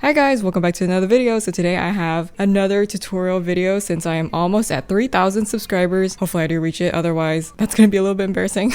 Hi guys, welcome back to another video. So today I have another tutorial video since I am almost at 3,000 subscribers. Hopefully I do reach it, otherwise that's gonna be a little bit embarrassing.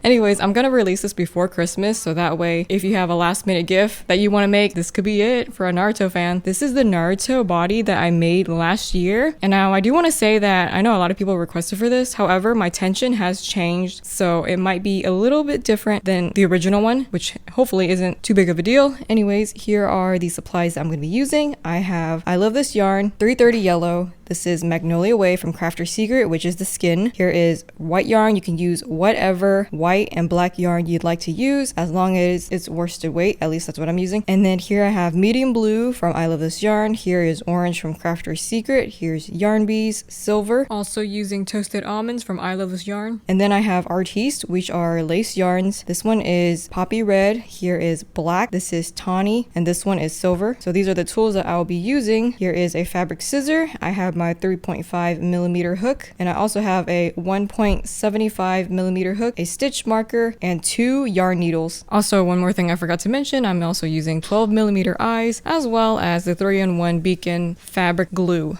Anyways, I'm gonna release this before Christmas, so that way if you have a last minute gift that you want to make, this could be it for a Naruto fan. This is the Naruto body that I made last year, and now I do want to say that I know a lot of people requested for this. However, my tension has changed, so it might be a little bit different than the original one, which hopefully isn't too big of a deal. Anyways, here are the supplies that I'm going to be using. I love this yarn, 330 yellow. This is Magnolia Way from Crafter's Secret, which is the skin. Here is white yarn. You can use whatever white and black yarn you'd like to use, as long as it's worsted weight. At least that's what I'm using. And then here I have medium blue from I Love This Yarn. Here is orange from Crafter's Secret. Here's yarn bees, silver. Also using toasted almonds from I Love This Yarn. And then I have Artiste, which are lace yarns. This one is poppy red. Here is black. This is tawny. And this one is silver. So these are the tools that I'll be using. Here is a fabric scissor. I have my 3.5 millimeter hook, and I also have a 1.75 millimeter hook, a stitch marker, and 2 yarn needles. Also, one more thing I forgot to mention, I'm also using 12 millimeter eyes, as well as the 3-in-1 beacon fabric glue.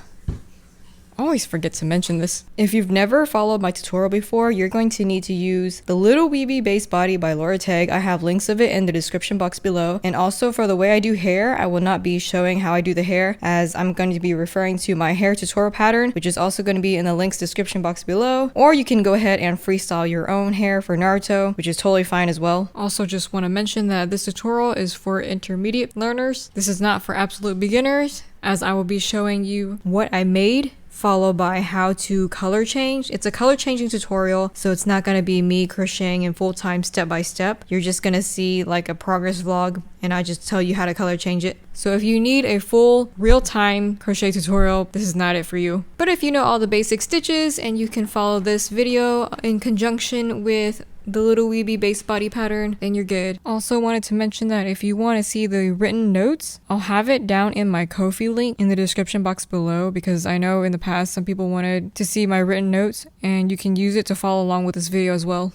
I always forget to mention this. If you've never followed my tutorial before, you're going to need to use the Little Weeby Base Body by Laura Tag. I have links of it in the description box below. And also for the way I do hair, I will not be showing how I do the hair, as I'm going to be referring to my hair tutorial pattern, which is also going to be in the links description box below. Or you can go ahead and freestyle your own hair for Naruto, which is totally fine as well. Also just want to mention that this tutorial is for intermediate learners. This is not for absolute beginners, as I will be showing you what I made, followed by how to color change. It's a color changing tutorial, so it's not going to be me crocheting in full time step by step. You're just going to see like a progress vlog, and I just tell you how to color change it. So if you need a full real-time crochet tutorial, this is not it for you. But if you know all the basic stitches and you can follow this video in conjunction with the Little Weeby base body pattern, then you're good. Also wanted to mention that if you want to see the written notes, I'll have it down in my Ko-fi link in the description box below, because I know in the past some people wanted to see my written notes, and you can use it to follow along with this video as well.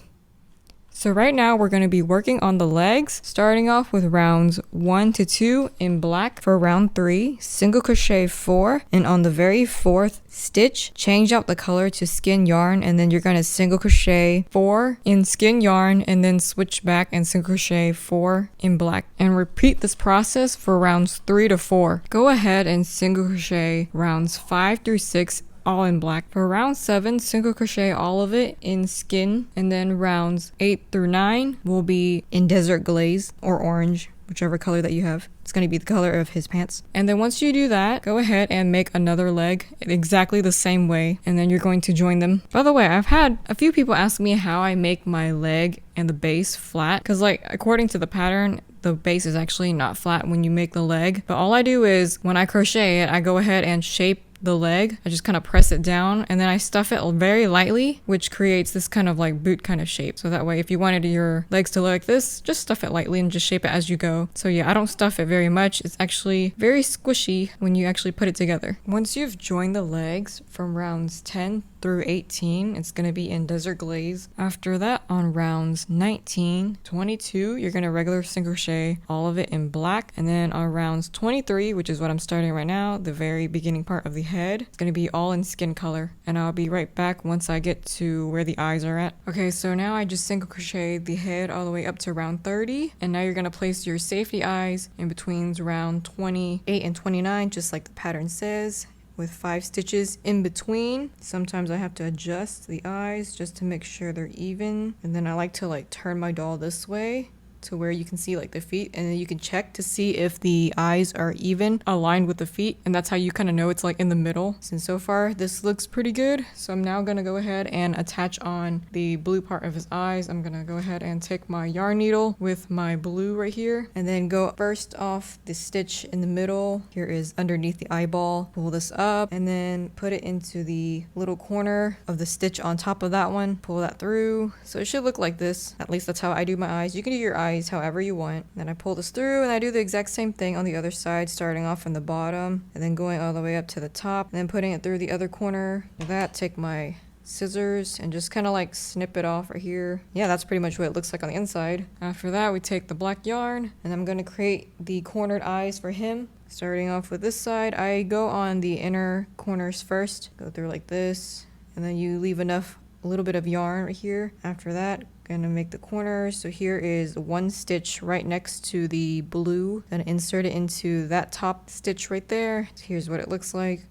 So right now we're going to be working on the legs, starting off with rounds 1 to 2 in black. For round 3, single crochet 4, and on the very 4th stitch, change out the color to skin yarn, and then you're going to single crochet 4 in skin yarn, and then switch back and single crochet 4 in black. And repeat this process for rounds 3 to 4. Go ahead and single crochet rounds 5 through 6 all in black. For round 7, single crochet all of it in skin, and then rounds 8 through 9 will be in desert glaze or orange, whichever color that you have. It's going to be the color of his pants. And then once you do that, go ahead and make another leg exactly the same way, and then you're going to join them. By the way, I've had a few people ask me how I make my leg and the base flat, because like according to the pattern, the base is actually not flat when you make the leg. But all I do is when I crochet it, I go ahead and shape the leg. I just kind of press it down, and then I stuff it very lightly, which creates this kind of like boot kind of shape. So that way if you wanted your legs to look like this, just stuff it lightly and just shape it as you go. So yeah, I don't stuff it very much. It's actually very squishy when you actually put it together. Once you've joined the legs from rounds 10 through 18, it's going to be in desert glaze. After that, on rounds 19, 22, you're going to regular single crochet all of it in black. And then on rounds 23, which is what I'm starting right now, the very beginning part of the head, it's going to be all in skin color. And I'll be right back once I get to where the eyes are at. Okay, so now I just single crochet the head all the way up to round 30. And now you're going to place your safety eyes in between round 28 and 29, just like the pattern says, with 5 stitches in between. Sometimes I have to adjust the eyes just to make sure they're even. And then I like to like turn my doll this way to where you can see like the feet, and then you can check to see if the eyes are even aligned with the feet, and that's how you kind of know it's like in the middle. And so far this looks pretty good, so I'm now gonna go ahead and attach on the blue part of his eyes. I'm gonna go ahead and take my yarn needle with my blue right here, and then go first off the stitch in the middle. Here is underneath the eyeball. Pull this up and then put it into the little corner of the stitch on top of that one. Pull that through, so it should look like this. At least that's how I do my eyes. You can do your eyes however you want. Then I pull this through, and I do the exact same thing on the other side, starting off from the bottom and then going all the way up to the top, and then putting it through the other corner. With that, take my scissors and just kind of like snip it off right here. Yeah, that's pretty much what it looks like on the inside. After that, we take the black yarn, and I'm going to create the cornered eyes for him. Starting off with this side, I go on the inner corners first, go through like this, and then you leave enough, a little bit of yarn right here. After that, gonna make the corners. So here is one stitch right next to the blue, then insert it into that top stitch right there. So here's what it looks like.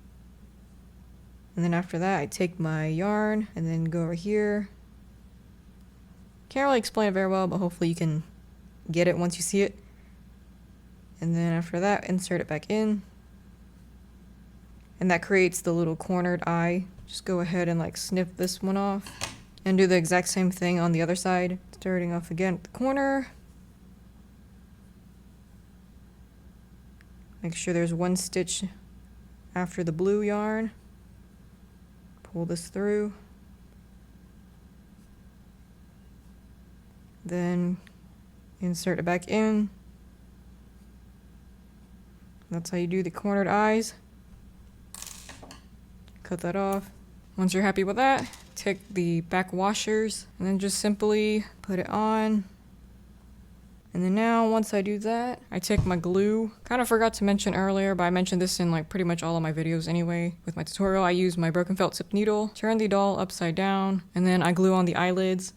And then after that, I take my yarn and then go over here. Can't really explain it very well, but hopefully you can get it once you see it. And then after that, insert it back in. And that creates the little cornered eye. Just go ahead and like snip this one off. And do the exact same thing on the other side. Starting off again at the corner. Make sure there's one stitch after the blue yarn. Pull this through. Then insert it back in. That's how you do the cornered eyes. Cut that off. Once you're happy with that, take the back washers and then just simply put it on. And then now, once I do that, I take my glue. Kind of forgot to mention earlier, but I mentioned this in like pretty much all of my videos anyway. With my tutorial, I use my broken felt tip needle, turn the doll upside down, and then I glue on the eyelids.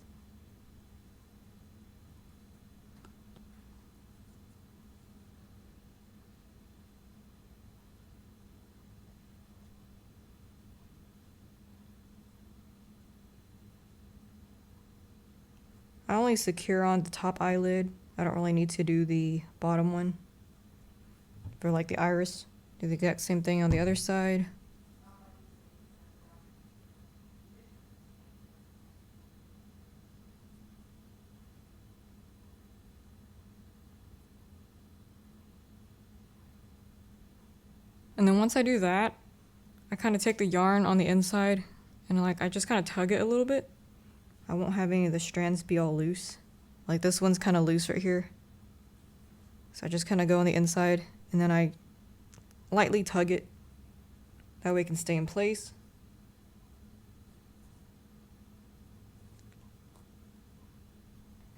I only secure on the top eyelid. I don't really need to do the bottom one for like the iris. Do the exact same thing on the other side. And then once I do that, I kind of take the yarn on the inside and like I just kind of tug it a little bit. I won't have any of the strands be all loose. Like this one's kind of loose right here. So I just kind of go on the inside and then I lightly tug it. That way it can stay in place.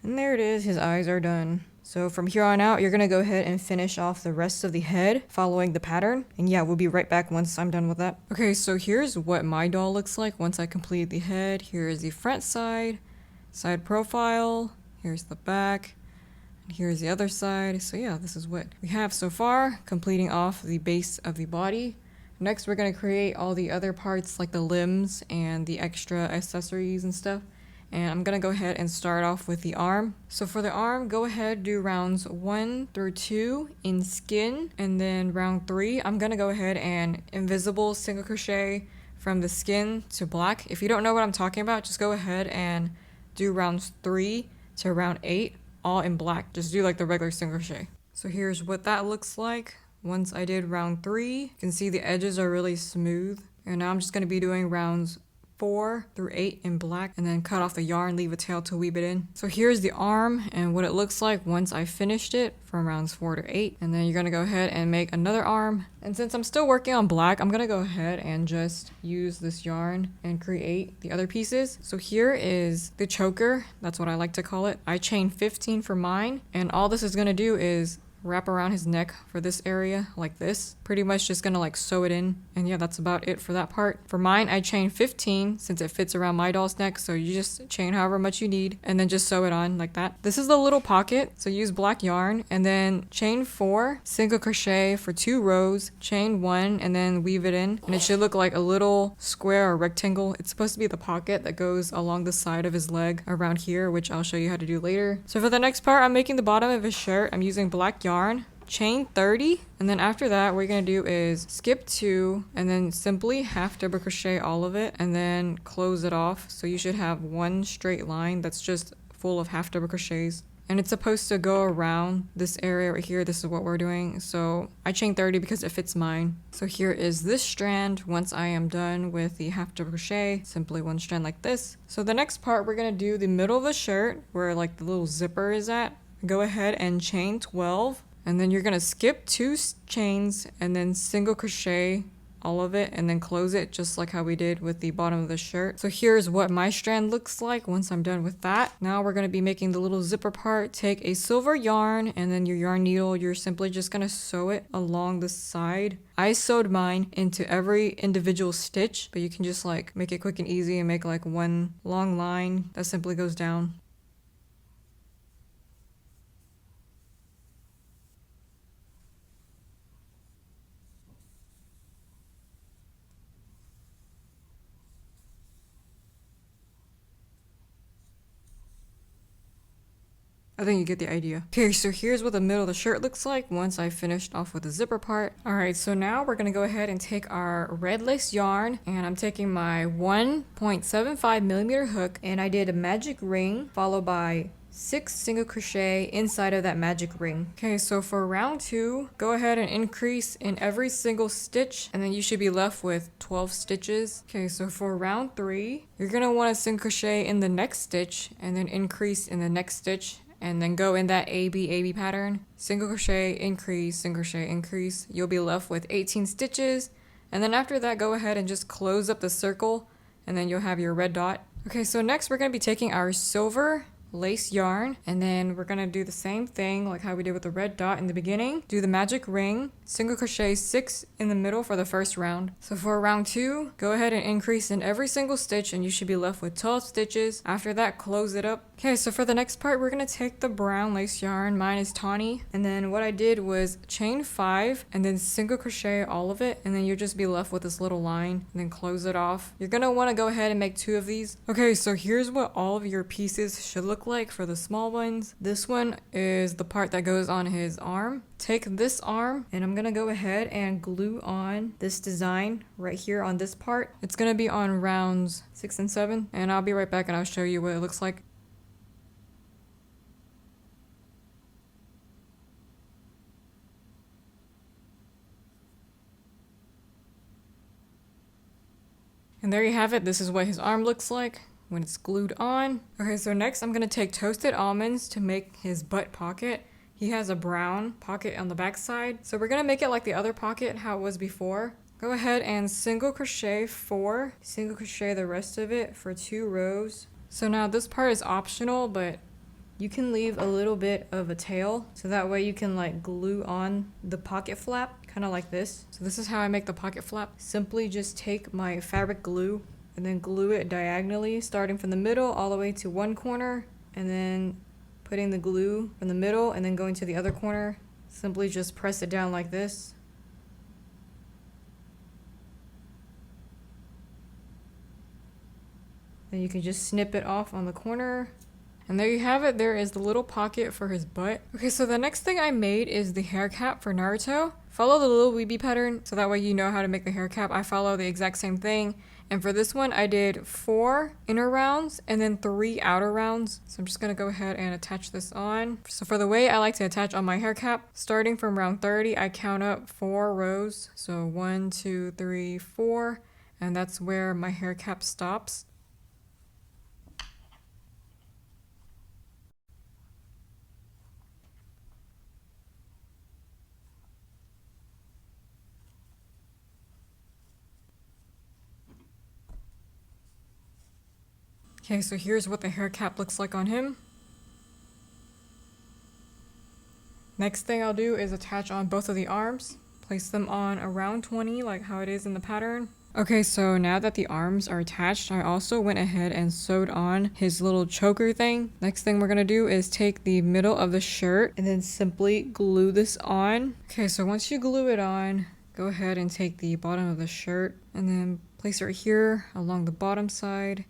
And there it is, his eyes are done. So from here on out, you're gonna go ahead and finish off the rest of the head following the pattern. And yeah, we'll be right back once I'm done with that. Okay, so here's what my doll looks like once I complete the head. Here is the front side, side profile, here's the back, and here's the other side. So yeah, this is what we have so far, completing off the base of the body. Next, we're gonna create all the other parts like the limbs and the extra accessories and stuff. And I'm gonna go ahead and start off with the arm. So for the arm, go ahead, do rounds 1 through 2 in skin. And then round 3, I'm gonna go ahead and invisible single crochet from the skin to black. If you don't know what I'm talking about, just go ahead and do rounds 3 to round 8, all in black. Just do like the regular single crochet. So here's what that looks like. Once I did round 3, you can see the edges are really smooth. And now I'm just gonna be doing rounds 4 through 8 in black and then cut off the yarn, leave a tail to weave it in. So here's the arm and what it looks like once I finished it from rounds 4 to 8. And then you're gonna go ahead and make another arm. And since I'm still working on black, I'm gonna go ahead and just use this yarn and create the other pieces. So here is the choker, that's what I like to call it. I chain 15 for mine, and all this is gonna do is wrap around his neck for this area like this. Pretty much just gonna like sew it in, and yeah, that's about it for that part. For mine, I chain 15 since it fits around my doll's neck, so you just chain however much you need and then just sew it on like that. This is the little pocket, so use black yarn and then chain 4 single crochet for 2 rows, chain 1 and then weave it in, and it should look like a little square or rectangle. It's supposed to be the pocket that goes along the side of his leg around here, which I'll show you how to do later. So for the next part, I'm making the bottom of his shirt. I'm using black yarn, chain 30, and then after that what you're gonna do is skip 2 and then simply half double crochet all of it and then close it off. So you should have one straight line that's just full of half double crochets, and it's supposed to go around this area right here. This is what we're doing. So I chain 30 because it fits mine. So here is this strand. Once I am done with the half double crochet, simply one strand like this. So the next part, we're gonna do the middle of the shirt where like the little zipper is at. Go ahead and chain 12, and then you're gonna skip 2 chains and then single crochet all of it and then close it just like how we did with the bottom of the shirt. So here's what my strand looks like once I'm done with that. Now we're going to be making the little zipper part. Take a silver yarn and then your yarn needle, you're simply just going to sew it along the side. I sewed mine into every individual stitch, but you can just like make it quick and easy and make like one long line that simply goes down. I think you get the idea. Okay, so here's what the middle of the shirt looks like once I finished off with the zipper part. All right, so now we're gonna go ahead and take our red lace yarn, and I'm taking my 1.75 millimeter hook, and I did a magic ring followed by 6 single crochet inside of that magic ring. Okay, so for round 2, go ahead and increase in every single stitch, and then you should be left with 12 stitches. Okay, so for round 3, you're gonna want to single crochet in the next stitch and then increase in the next stitch, and then go in that AB pattern. Single crochet, increase, single crochet, increase. You'll be left with 18 stitches. And then after that, go ahead and just close up the circle, and then you'll have your red dot. Okay, so next we're gonna be taking our silver lace yarn, and then we're gonna do the same thing like how we did with the red dot in the beginning. Do the magic ring, single crochet 6 in the middle for the first round. So for round 2, go ahead and increase in every single stitch, and you should be left with 12 stitches. After that, close it up. Okay, so for the next part, we're gonna take the brown lace yarn. Mine is tawny, and then what I did was chain 5 and then single crochet all of it, and then you'll just be left with this little line, and then close it off. You're gonna want to go ahead and make 2 of these. Okay, so here's what all of your pieces should look like for the small ones. This one is the part that goes on his arm. Take this arm, and I'm gonna go ahead and glue on this design right here on this part. It's gonna be on rounds 6 and 7, and I'll be right back and I'll show you what it looks like. And there you have it. This is what his arm looks like when it's glued on. Okay, so next I'm gonna take toasted almonds to make his butt pocket. He has a brown pocket on the back side. So we're gonna make it like the other pocket, how it was before. Go ahead and single crochet 4, single crochet the rest of it for 2 rows. So now this part is optional, but you can leave a little bit of a tail, so that way you can like glue on the pocket flap, kind of like this. So this is how I make the pocket flap. Simply just take my fabric glue and then glue it diagonally, starting from the middle all the way to one corner, and then putting the glue from the middle and then going to the other corner. Simply just press it down like this. Then you can just snip it off on the corner. And there you have it. There is the little pocket for his butt. Okay, so the next thing I made is the hair cap for Naruto. Follow the little weeby pattern so that way you know how to make the hair cap. I follow the exact same thing. And for this one, I did 4 inner rounds and then 3 outer rounds. So I'm just gonna go ahead and attach this on. So for the way I like to attach on my hair cap, starting from round 30, I count up 4 rows. So 1, 2, 3, 4, and that's where my hair cap stops. Okay, so here's what the hair cap looks like on him. Next thing I'll do is attach on both of the arms. Place them on around 20 like how it is in the pattern. Okay, so now that the arms are attached, I also went ahead and sewed on his little choker thing. Next thing we're gonna do is take the middle of the shirt and then simply glue this on. Okay, so once you glue it on, go ahead and take the bottom of the shirt and then place it right here along the bottom side.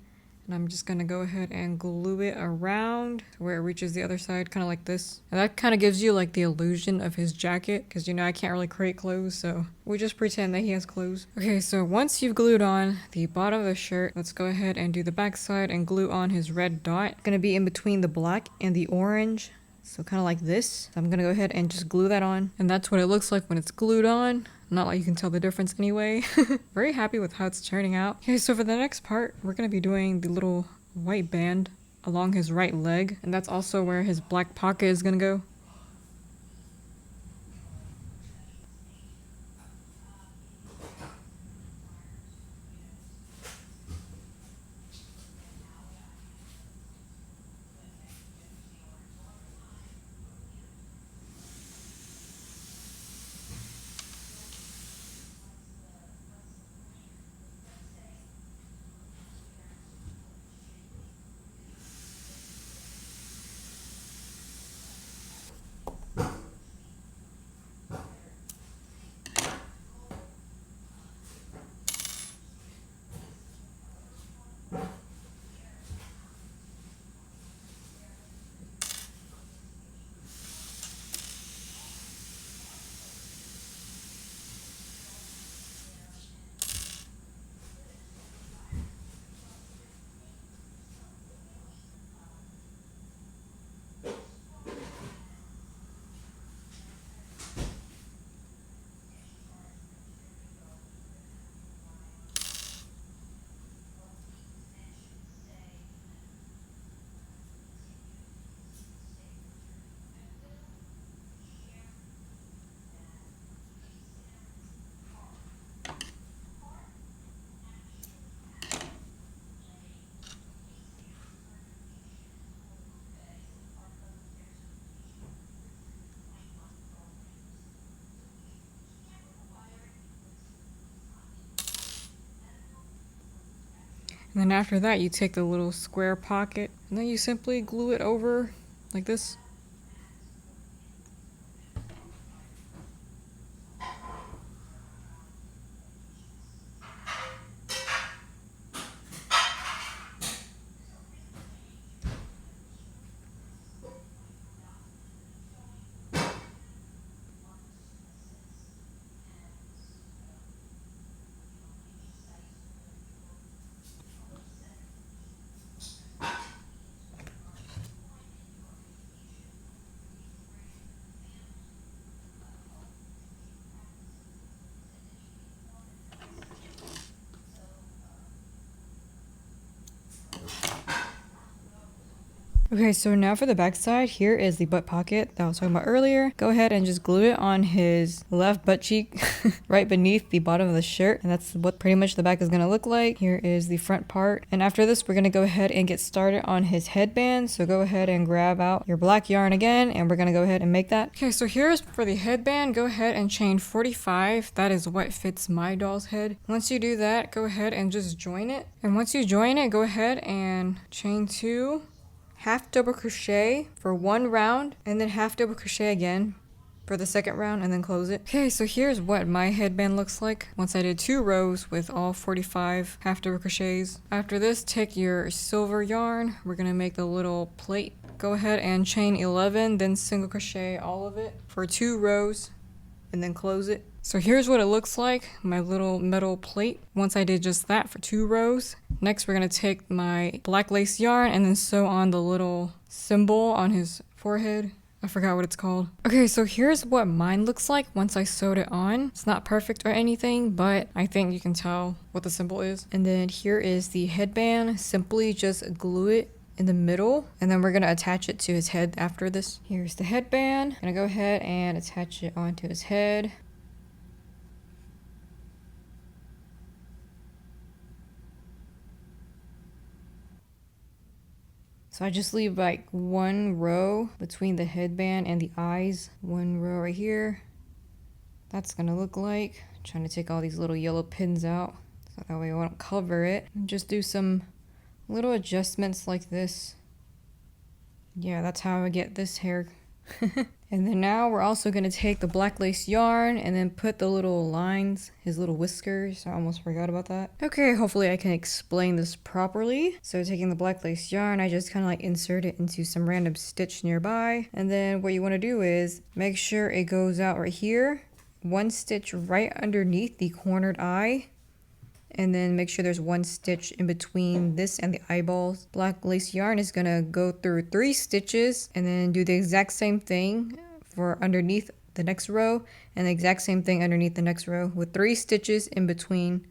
And I'm just gonna go ahead and glue it around to where it reaches the other side, kind of like this. And that kind of gives you like the illusion of his jacket, because you know I can't really create clothes, so we just pretend that he has clothes. Okay, so once you've glued on the bottom of the shirt, let's go ahead and do the back side and glue on his red dot. It's gonna be in between the black and the orange, so kind of like this. So I'm gonna go ahead and just glue that on, and that's what it looks like when it's glued on. Not like you can tell the difference anyway. Very happy with how it's turning out. Okay, so for the next part, we're gonna be doing the little white band along his right leg, and that's also where his black pocket is gonna go. And then after that, you take the little square pocket and then you simply glue it over like this. Okay, so now for the back side, here is the butt pocket that I was talking about earlier. Go ahead and just glue it on his left butt cheek right beneath the bottom of the shirt. And that's what pretty much the back is going to look like. Here is the front part. And after this, we're going to go ahead and get started on his headband. So go ahead and grab out your black yarn again, and we're going to go ahead and make that. Okay, so here's for the headband. Go ahead and chain 45. That is what fits my doll's head. Once you do that, go ahead and just join it. And once you join it, go ahead and chain 2. Half double crochet for 1 round, and then half double crochet again for the second round, and then close it. Okay, so here's what my headband looks like once I did 2 rows with all 45 half double crochets. After this, take your silver yarn. We're gonna make the little plate. Go ahead and chain 11, then single crochet all of it for 2 rows, and then close it. So here's what it looks like, my little metal plate, once I did just that for 2 rows. Next, we're gonna take my black lace yarn and then sew on the little symbol on his forehead. I forgot what it's called. Okay, so here's what mine looks like once I sewed it on. It's not perfect or anything, but I think you can tell what the symbol is. And then here is the headband. Simply just glue it in the middle, and then we're gonna attach it to his head after this. Here's the headband. I'm gonna go ahead and attach it onto his head. So I just leave like 1 row between the headband and the eyes. 1 row right here. That's gonna look like. I'm trying to take all these little yellow pins out so that way I won't cover it. And just do some little adjustments like this. Yeah, that's how I get this hair. And then now we're also going to take the black lace yarn and then put the little lines, his little whiskers. I almost forgot about that. Okay, hopefully I can explain this properly. So taking the black lace yarn, I just kind of like insert it into some random stitch nearby. And then what you want to do is make sure it goes out right here. 1 stitch right underneath the cornered eye. And then make sure there's 1 stitch in between this and the eyeballs. Black lace yarn is gonna go through 3 stitches and then do the exact same thing for underneath the next row and the exact same thing underneath the next row with 3 stitches in between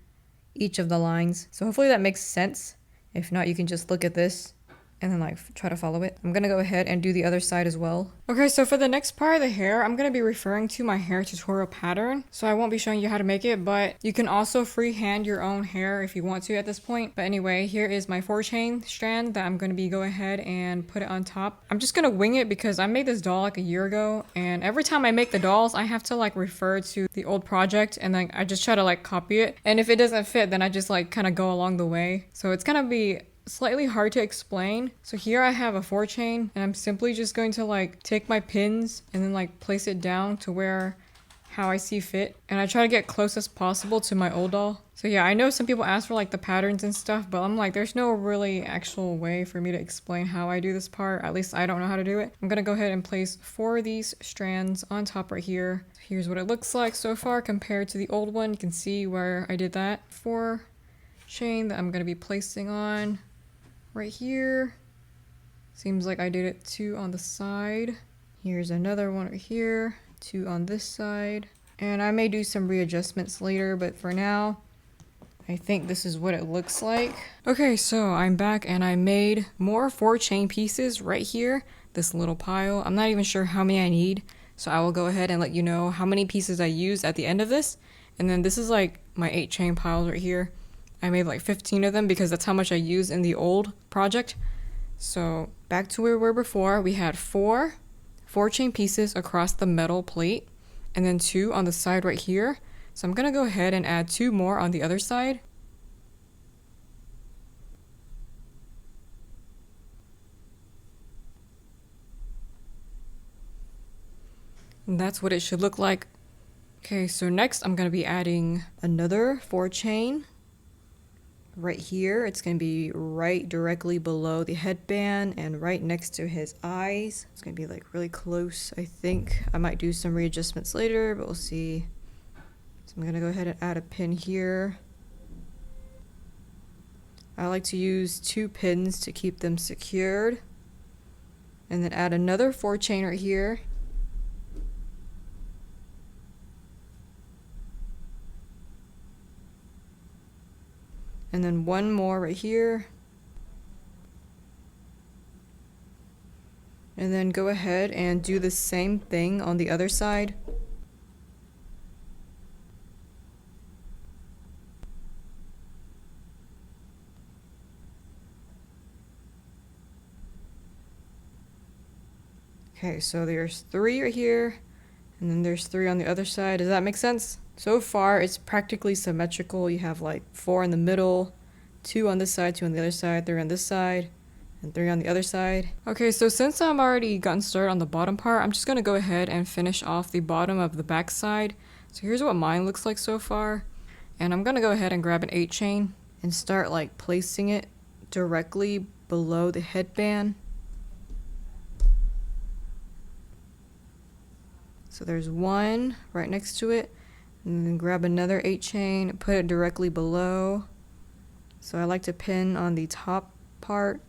each of the lines. So hopefully that makes sense. If not, you can just look at this and then like try to follow it. I'm gonna go ahead and do the other side as well. Okay, so for the next part of the hair, I'm gonna be referring to my hair tutorial pattern. So I won't be showing you how to make it, but you can also freehand your own hair if you want to at this point. But anyway, here is my 4-chain strand that I'm gonna be go ahead and put it on top. I'm just gonna wing it because I made this doll like a year ago, and every time I make the dolls, I have to like refer to the old project and then I just try to like copy it. And if it doesn't fit, then I just like kind of go along the way. So it's gonna be slightly hard to explain. So here I have a 4-chain and I'm simply just going to like take my pins and then like place it down to where how I see fit, and I try to get close as possible to my old doll. So yeah, I know some people ask for like the patterns and stuff, but I'm like, there's no really actual way for me to explain how I do this part. At least I don't know how to do it. I'm gonna go ahead and place 4 of these strands on top right here. Here's what it looks like so far compared to the old one. You can see where I did that 4-chain that I'm gonna be placing on right here. Seems like I did it 2 on the side. Here's another one right here, 2 on this side. And I may do some readjustments later, but for now, I think this is what it looks like. Okay, so I'm back and I made more 4-chain pieces right here, this little pile. I'm not even sure how many I need, so I will go ahead and let you know how many pieces I use at the end of this. And then this is like my 8-chain piles right here. I made like 15 of them because that's how much I used in the old project. So back to where we were before, we had 4-chain pieces across the metal plate and then 2 on the side right here. So I'm gonna go ahead and add 2 more on the other side. And that's what it should look like. Okay, so next I'm going to be adding another 4 chain right here. It's going to be right directly below the headband and right next to his eyes. It's going to be like really close, I think. I might do some readjustments later, but we'll see. So I'm going to go ahead and add a pin here. I like to use 2 pins to keep them secured. And then add another 4 chain right here. And then 1 more right here. And then go ahead and do the same thing on the other side. Okay, so there's 3 right here, and then there's 3 on the other side. Does that make sense? So far, it's practically symmetrical. You have like 4 in the middle, 2 on this side, 2 on the other side, 3 on this side, and 3 on the other side. Okay, so since I'm already gotten started on the bottom part, I'm just gonna go ahead and finish off the bottom of the back side. So here's what mine looks like so far. And I'm gonna go ahead and grab an 8 chain and start like placing it directly below the headband. So there's 1 right next to it, and then grab another 8 chain and put it directly below. So I like to pin on the top part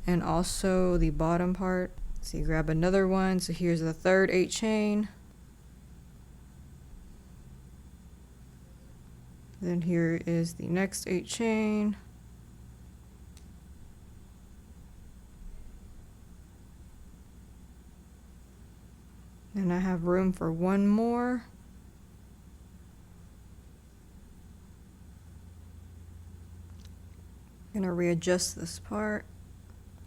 and also the bottom part. So you grab another one. So here's the third 8 chain. Then here is the next 8 chain. Then I have room for 1 more. I'm gonna readjust this part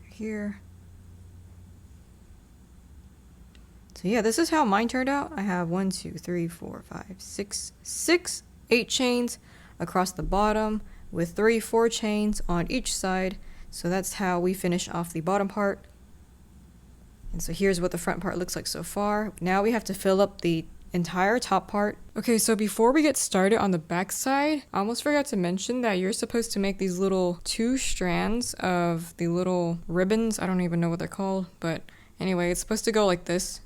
here. So yeah, this is how mine turned out. I have 1, 2, 3, 4, 5, 6, 8 chains across the bottom with 3, 4 chains on each side. So that's how we finish off the bottom part. And so here's what the front part looks like so far. Now we have to fill up the entire top part. Okay, so before we get started on the back side, I almost forgot to mention that you're supposed to make these little 2 strands of the little ribbons. I don't even know what they're called, but anyway, it's supposed to go like this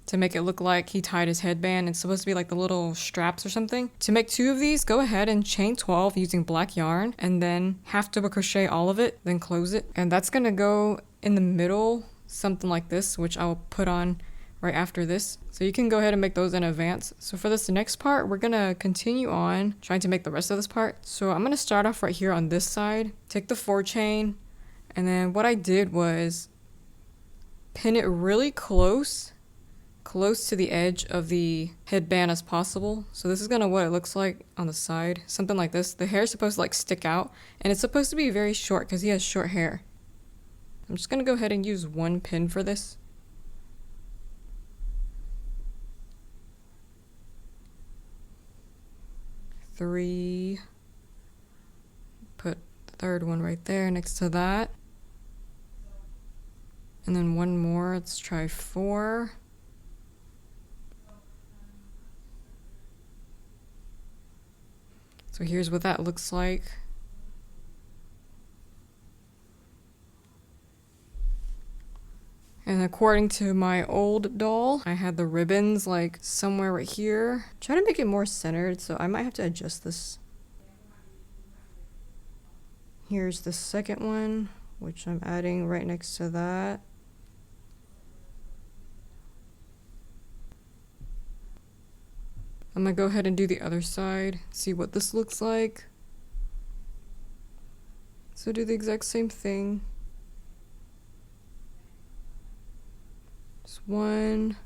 to make it look like he tied his headband. It's supposed to be like the little straps or something. To make 2 of these, go ahead and chain 12 using black yarn and then half double crochet all of it, then close it. And that's gonna go in the middle, something like this, which I'll put on right after this. So you can go ahead and make those in advance. So for this next part, we're gonna continue on trying to make the rest of this part. So I'm gonna start off right here on this side, take the 4 chain, and then what I did was pin it really close to the edge of the headband as possible. So this is gonna what it looks like on the side, something like this. The hair is supposed to like stick out, and it's supposed to be very short because he has short hair. I'm just gonna go ahead and use 1 pin for this. Three. Put the third one right there next to that. And then 1 more. Let's try 4. So here's what that looks like. And according to my old doll, I had the ribbons like somewhere right here. Try to make it more centered, so I might have to adjust this. Here's the second one, which I'm adding right next to that. I'm gonna go ahead and do the other side, see what this looks like. So do the exact same thing. Just 1,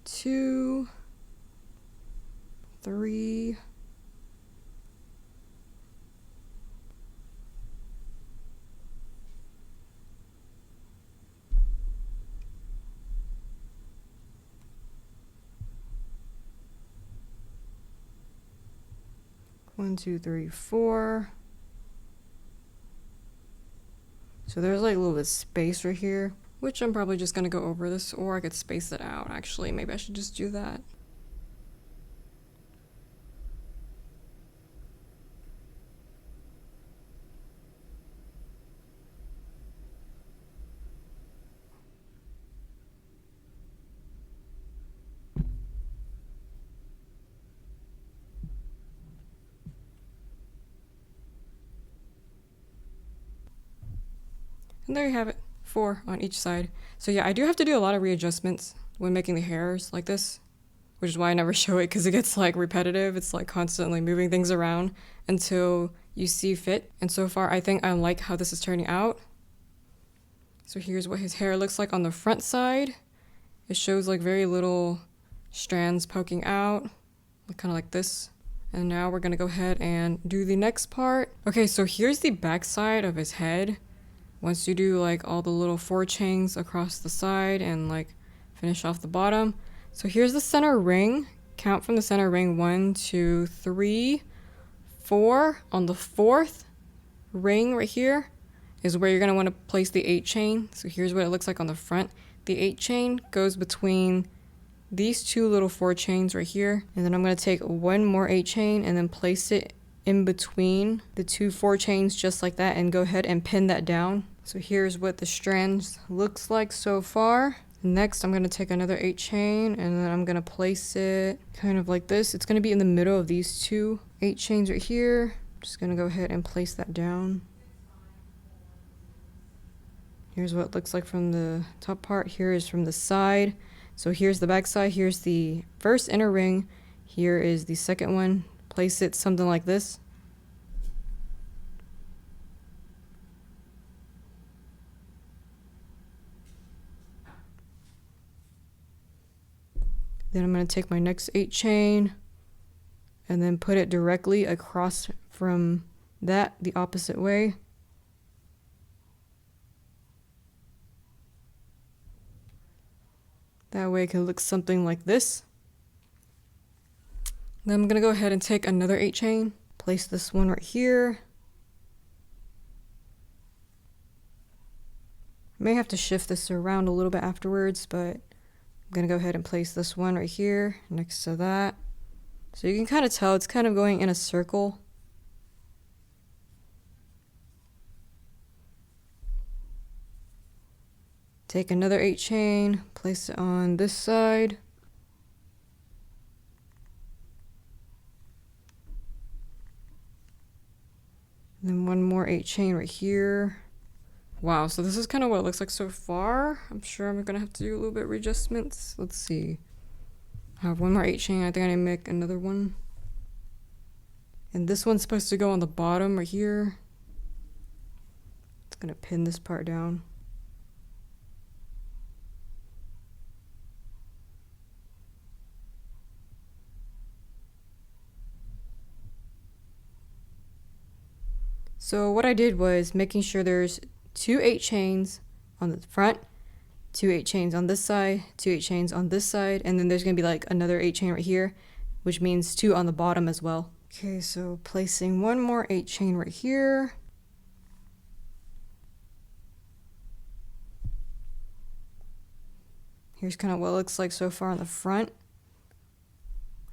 2, 3. One, 2, 3, 4. So there's like a little bit of space right here. which I'm probably just gonna go over this, or I could space it out. Actually, maybe I should just do that. And there you have it, 4 on each side. So yeah, I do have to do a lot of readjustments when making the hairs like this, which is why I never show it, because it gets like repetitive. It's like constantly moving things around until you see fit. And so far, I think I like how this is turning out. So here's what his hair looks like on the front side. It shows like very little strands poking out, kind of like this. And now we're gonna go ahead and do the next part. Okay, so here's the back side of his head. Once you do like all the little 4 chains across the side and like finish off the bottom. So here's the center ring. Count from the center ring, 1, 2, 3, 4. On the 4th ring right here is where you're gonna wanna place the 8 chain. So here's what it looks like on the front. The 8 chain goes between these 2 little 4 chains right here. And then I'm gonna take 1 more 8 chain and then place it in between the 2 4 chains just like that, and go ahead and pin that down. So here's what the strands looks like so far. Next, I'm going to take another 8 chain and then I'm going to place it kind of like this. It's going to be in the middle of these 2 8 chains right here. Just going to go ahead and place that down. Here's what it looks like from the top part. Here is from the side. So here's the back side. Here's the first inner ring. Here is the second one. Place it something like this. Then I'm going to take my next 8 chain and then put it directly across from that the opposite way. That way it can look something like this. Then I'm going to go ahead and take another 8 chain, place this one right here. I may have to shift this around a little bit afterwards, but I'm going to go ahead and place this one right here next to that. So you can kind of tell it's kind of going in a circle. Take another 8 chain, place it on this side. Then 1 more 8 chain right here. Wow, so this is kind of what it looks like so far. I'm sure I'm gonna have to do a little bit of readjustments. Let's see. I have 1 more 8 chain. I think I need to make another one. And this one's supposed to go on the bottom right here. It's gonna pin this part down. So what I did was making sure there's 2 8 chains on the front, 2 8 chains on this side, 2 8 chains on this side, and then there's gonna be like another 8 chain right here, which means 2 on the bottom as well. Okay, so placing 1 more 8 chain right here. Here's kind of what it looks like so far on the front.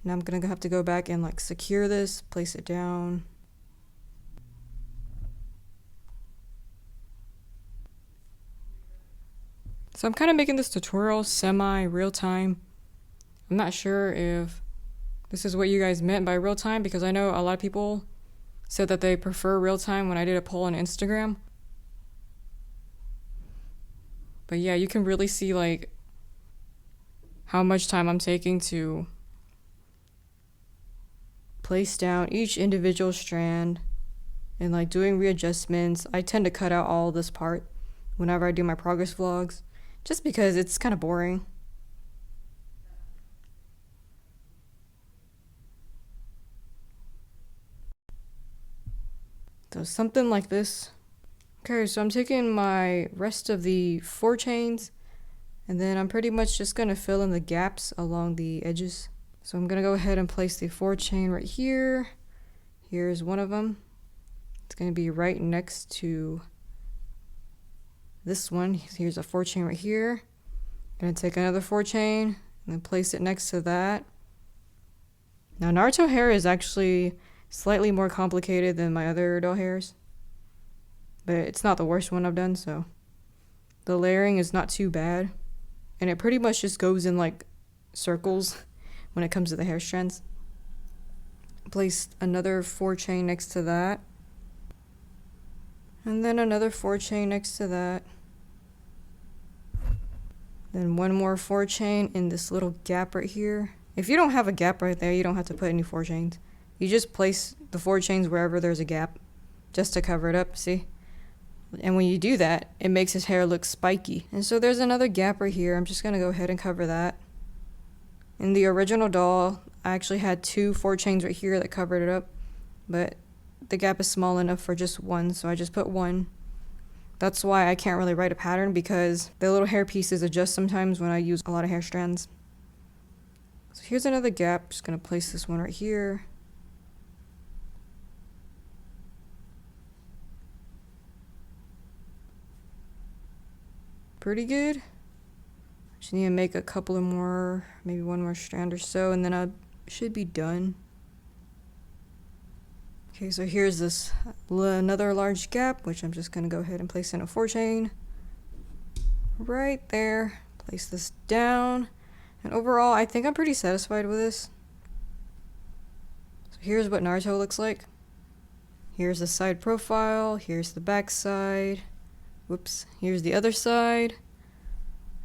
Now I'm gonna have to go back and like secure this, place it down. So I'm kind of making this tutorial semi-real time. I'm not sure if this is what you guys meant by real time, because I know a lot of people said that they prefer real time when I did a poll on Instagram. But yeah, you can really see like how much time I'm taking to place down each individual strand and like doing readjustments. I tend to cut out all this part whenever I do my progress vlogs, just because it's kind of boring. So something like this. Okay, so I'm taking my rest of the 4 chains, and then I'm pretty much just gonna fill in the gaps along the edges. So I'm gonna go ahead and place the 4 chain right here. Here's one of them. It's gonna be right next to this one, here's a 4 chain right here. Gonna take another 4 chain and then place it next to that. Now Naruto hair is actually slightly more complicated than my other doll hairs, but it's not the worst one I've done, so the layering is not too bad, and it pretty much just goes in like circles when it comes to the hair strands. Place another 4 chain next to that, and then another 4 chain next to that, then one more 4 chain in this little gap right here. If you don't have a gap right there, you don't have to put any 4 chains. You just place the 4 chains wherever there's a gap just to cover it up, see? And when you do that, it makes his hair look spiky. And so there's another gap right here. I'm just gonna go ahead and cover that. In the original doll, I actually had 2 4 chains right here that covered it up, but the gap is small enough for just one, so I just put 1. That's why I can't really write a pattern, because the little hair pieces adjust sometimes when I use a lot of hair strands. So here's another gap. Just gonna place this one right here. Pretty good. Just need to make a couple of more, maybe 1 more strand or so, and then I should be done. Okay, so here's this another large gap, which I'm just gonna go ahead and place in a 4 chain. Right there. Place this down. And overall, I think I'm pretty satisfied with this. So here's what Naruto looks like. Here's the side profile. Here's the back side. Whoops. Here's the other side.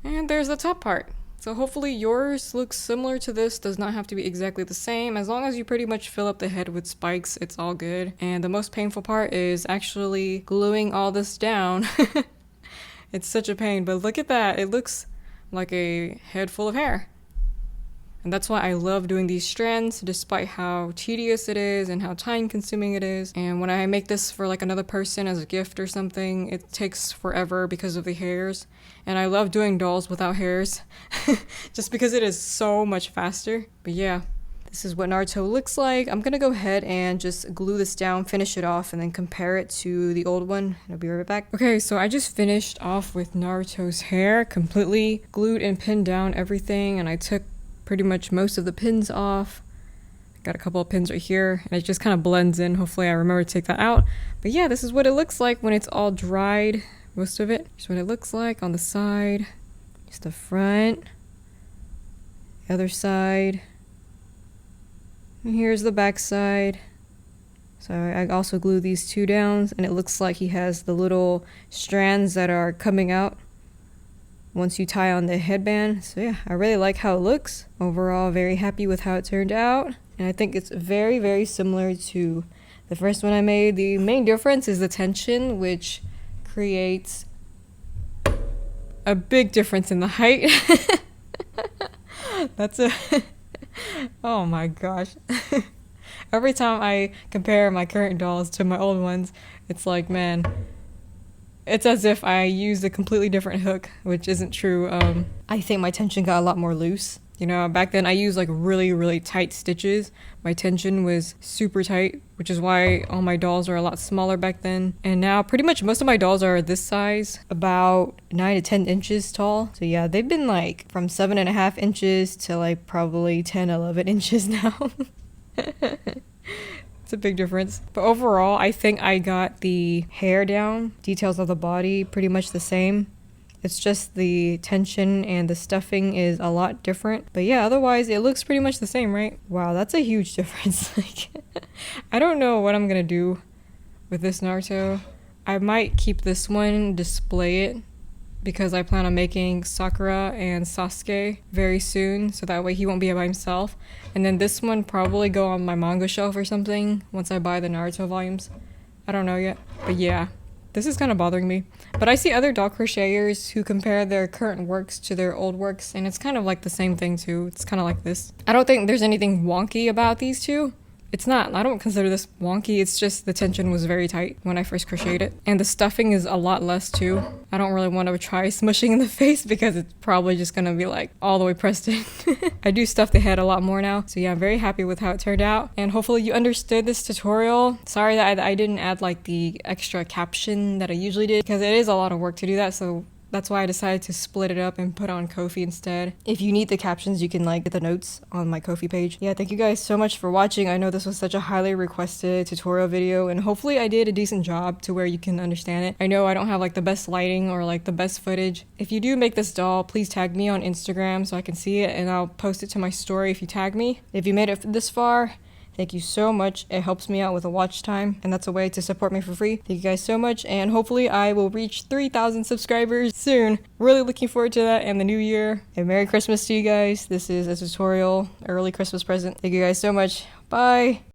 And there's the top part. So hopefully yours looks similar to this. Does not have to be exactly the same. As long as you pretty much fill up the head with spikes, it's all good. And the most painful part is actually gluing all this down. It's such a pain, but look at that. It looks like a head full of hair. And that's why I love doing these strands, despite how tedious it is and how time consuming it is. And when I make this for like another person as a gift or something, it takes forever because of the hairs. And I love doing dolls without hairs, just because it is so much faster. But yeah, this is what Naruto looks like. I'm gonna go ahead and just glue this down, finish it off, and then compare it to the old one. I'll be right back. Okay, so I just finished off with Naruto's hair, completely glued and pinned down everything, and I took pretty much most of the pins off. Got a couple of pins right here, and it just kind of blends in. Hopefully I remember to take that out. But yeah, this is what it looks like when it's all dried, most of it. Here's what it looks like on the side. Here's the front, the other side, and here's the back side. So I also glue these 2 down, and it looks like he has the little strands that are coming out once you tie on the headband. So yeah, I really like how it looks. Overall, very happy with how it turned out. And I think it's very, very similar to the first one I made. The main difference is the tension, which creates a big difference in the height. That's a... oh my gosh. Every time I compare my current dolls to my old ones, it's like, man, it's as if I used a completely different hook, which isn't true. I think my tension got a lot more loose. You know, back then I used like really, really tight stitches. My tension was super tight, which is why all my dolls are a lot smaller back then. And now pretty much most of my dolls are this size, about 9 to 10 inches tall. So yeah, they've been like from 7.5 inches to like probably 10, 11 inches now. It's a big difference. But overall, I think I got the hair down, details of the body pretty much the same. It's just the tension and the stuffing is a lot different. But yeah, otherwise it looks pretty much the same, right? Wow, that's a huge difference. Like, I don't know what I'm gonna do with this Naruto. I might keep this one, display it, because I plan on making Sakura and Sasuke very soon, so that way he won't be by himself. And then this one probably go on my manga shelf or something once I buy the Naruto volumes. I don't know yet, but yeah. This is kind of bothering me. But I see other doll crocheters who compare their current works to their old works, and it's kind of like the same thing too. It's kind of like this. I don't think there's anything wonky about these two. It's not, I don't consider this wonky. It's just the tension was very tight when I first crocheted it. And the stuffing is a lot less too. I don't really want to try smushing in the face because it's probably just gonna be like all the way pressed in. I do stuff the head a lot more now. So yeah, I'm very happy with how it turned out. And hopefully you understood this tutorial. Sorry that I didn't add like the extra caption that I usually did because it is a lot of work to do that. So that's why I decided to split it up and put on Ko-fi instead. If you need the captions, you can like get the notes on my Ko-fi page. Yeah, thank you guys so much for watching. I know this was such a highly requested tutorial video and hopefully I did a decent job to where you can understand it. I know I don't have like the best lighting or like the best footage. If you do make this doll, please tag me on Instagram so I can see it and I'll post it to my story if you tag me. If you made it this far, thank you so much. It helps me out with a watch time, and that's a way to support me for free. Thank you guys so much, and hopefully I will reach 3,000 subscribers soon. Really looking forward to that and the new year. And Merry Christmas to you guys. This is a tutorial, early Christmas present. Thank you guys so much. Bye!